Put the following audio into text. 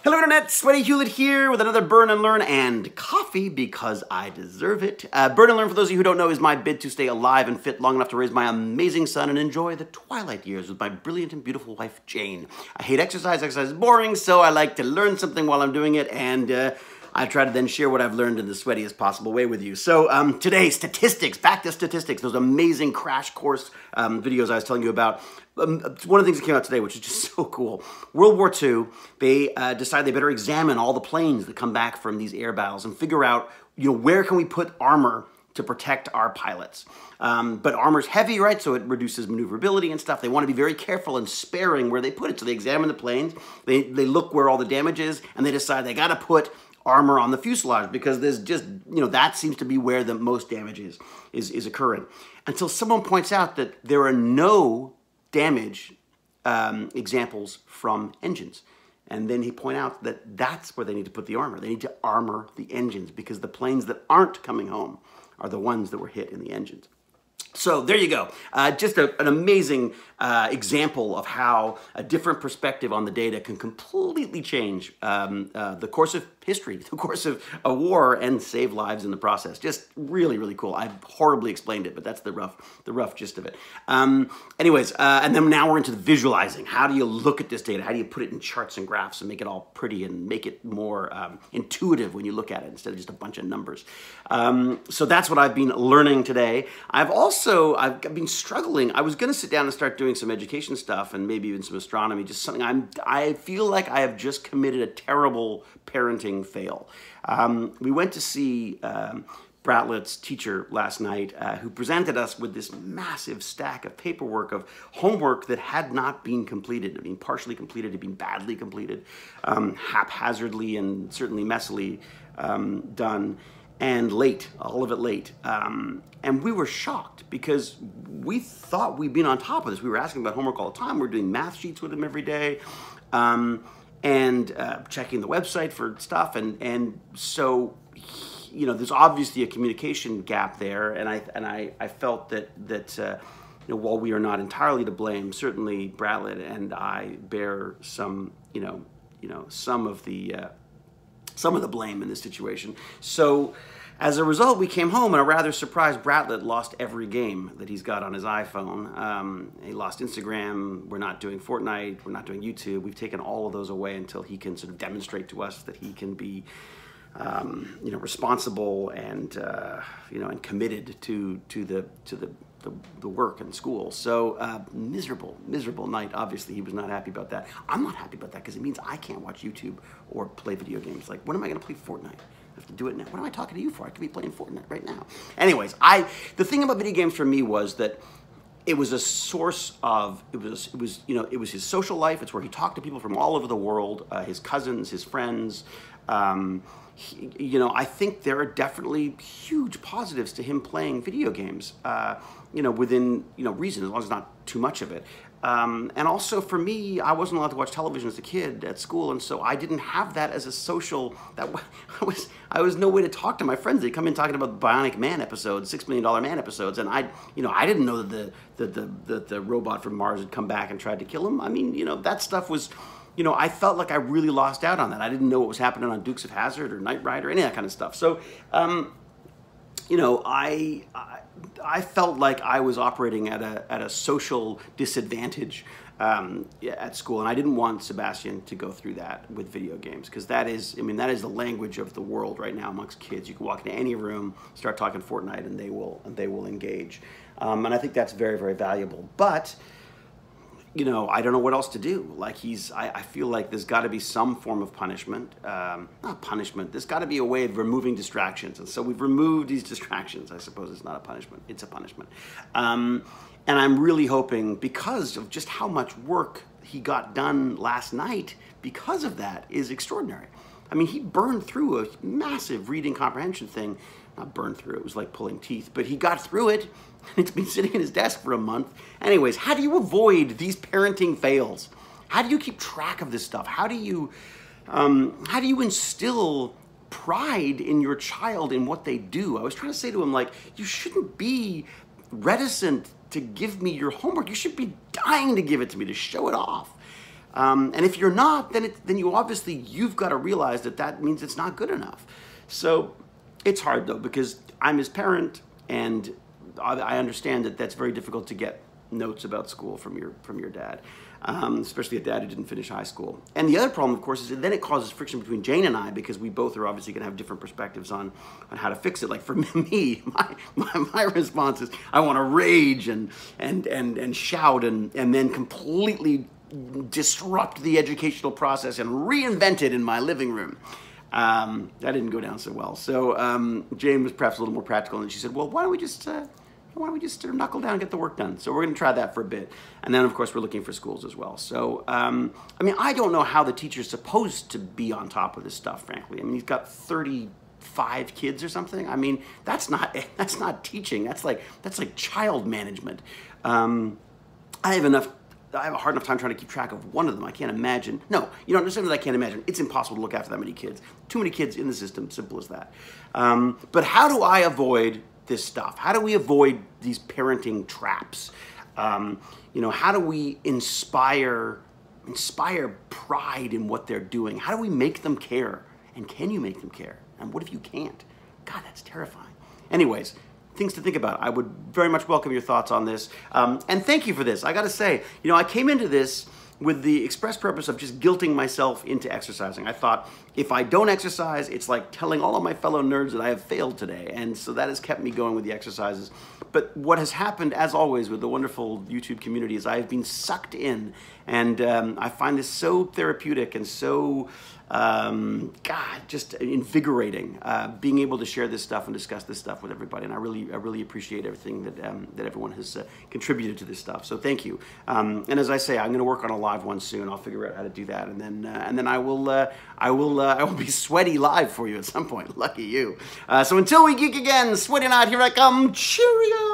Hello Internet, Sweaty Hewlett here with another Burn and Learn and coffee because I deserve it. Burn and Learn, for those of you who don't know, is my bid to stay alive and fit long enough to raise my amazing son and enjoy the twilight years with my brilliant and beautiful wife, Jane. I hate exercise is boring, so I like to learn something while I'm doing it, and I try to then share what I've learned in the sweatiest possible way with you. So today, statistics, back to statistics, those amazing crash course videos I was telling you about. One of the things that came out today, which is just so cool, World War II, they decided they better examine all the planes that come back from these air battles and figure out, where can we put armor to protect our pilots. But armor's heavy, right? So it reduces maneuverability and stuff. They want to be very careful and sparing where they put it. So they examine the planes, they look where all the damage is, and they decide they got to put armor on the fuselage because there's just, that seems to be where the most damage is occurring. Until someone points out that there are no damage examples from engines. And then he point out that that's where they need to put the armor. They need to armor the engines because the planes that aren't coming home are the ones that were hit in the engines. So there you go. Just an amazing example of how a different perspective on the data can completely change the course of history, the course of a war, and save lives in the process. Just really, really cool. I've horribly explained it, but that's the rough gist of it. Anyways, and then now we're into the visualizing. How do you look at this data? How do you put it in charts and graphs and make it all pretty and make it more intuitive when you look at it instead of just a bunch of numbers? So that's what I've been learning today. I've been struggling. I was going to sit down and start doing some education stuff and maybe even some astronomy, just something I feel like I have just committed a terrible parenting fail. We went to see Bratlett's teacher last night who presented us with this massive stack of paperwork of homework that had not been completed. It had been partially completed, it had been badly completed, haphazardly and certainly messily done. And late, all of it late. And we were shocked because we thought we'd been on top of this. We were asking about homework all the time. We were doing math sheets with him every day and checking the website for stuff. And so, there's obviously a communication gap there. And I felt that while we are not entirely to blame, certainly Bratlett and I bear some, some of the blame in this situation. So as a result, we came home and a rather surprised Bratlett lost every game that he's got on his iPhone. He lost Instagram. We're not doing Fortnite. We're not doing YouTube. We've taken all of those away until he can sort of demonstrate to us that he can be, responsible and, and committed to the work and school. So miserable night. Obviously, he was not happy about that. I'm not happy about that because it means I can't watch YouTube or play video games. Like, when am I going to play Fortnite? I have to do it now. What am I talking to you for? I could be playing Fortnite right now. Anyways, the thing about video games for me was that it was a source of, it was his social life. It's where he talked to people from all over the world, his cousins, his friends. I think there are definitely huge positives to him playing video games, within, reason, as long as it's not too much of it. And also for me, I wasn't allowed to watch television as a kid at school, and so I didn't have that as a social, I was no way to talk to my friends. They come in talking about the Bionic Man episodes, $6 Million Man episodes, and I didn't know that the robot from Mars had come back and tried to kill him. I mean, that stuff was, I felt like I really lost out on that. I didn't know what was happening on Dukes of Hazzard or Knight Rider, any of that kind of stuff. So, I felt like I was operating at a social disadvantage at school, and I didn't want Sebastian to go through that with video games because that is the language of the world right now amongst kids. You can walk into any room, start talking Fortnite, and they will engage, and I think that's very, very valuable. But I don't know what else to do. Like I feel like there's got to be some form of punishment. Not punishment. There's got to be a way of removing distractions. And so we've removed these distractions. I suppose it's not a punishment. It's a punishment. And I'm really hoping, because of just how much work he got done last night, because of that, is extraordinary. I mean, he burned through a massive reading comprehension thing. Not burned through, it was like pulling teeth, but he got through it, and it's been sitting in his desk for a month. Anyways, how do you avoid these parenting fails? How do you keep track of this stuff? How do you instill pride in your child in what they do? I was trying to say to him, like, you shouldn't be reticent to give me your homework. You should be dying to give it to me, to show it off. And if you're not, then you've got to realize that means it's not good enough. So it's hard though, because I'm his parent, and I understand that that's very difficult to get notes about school from your dad, especially a dad who didn't finish high school. And the other problem, of course, is that then it causes friction between Jane and I, because we both are obviously going to have different perspectives on how to fix it. Like for me, my response is I want to rage and shout and then completely disrupt the educational process and reinvent it in my living room. That didn't go down so well. So Jane was perhaps a little more practical, and she said, well, why don't we just knuckle down and get the work done? So we're going to try that for a bit. And then, of course, we're looking for schools as well. So, I mean, I don't know how the teacher's supposed to be on top of this stuff, frankly. I mean, he's got 35 kids or something. I mean, that's not teaching. That's like child management. I have a hard enough time trying to keep track of one of them. I can't imagine. No, you don't understand that I can't imagine. It's impossible to look after that many kids. Too many kids in the system, simple as that. But how do I avoid this stuff? How do we avoid these parenting traps? How do we inspire pride in what they're doing? How do we make them care? And can you make them care? And what if you can't? God, that's terrifying. Anyways, things to think about. I would very much welcome your thoughts on this. And thank you for this. I got to say, I came into this with the express purpose of just guilting myself into exercising. I thought, if I don't exercise, it's like telling all of my fellow nerds that I have failed today. And so that has kept me going with the exercises. But what has happened, as always, with the wonderful YouTube community is I have been sucked in. And I find this so therapeutic and so, just invigorating, being able to share this stuff and discuss this stuff with everybody. And I really appreciate everything that everyone has contributed to this stuff. So thank you. And as I say, I'm going to work on a live one soon. I'll figure out how to do that, and then I will be sweaty live for you at some point. Lucky you. So until we geek again, sweating out, here I come. Cheerio.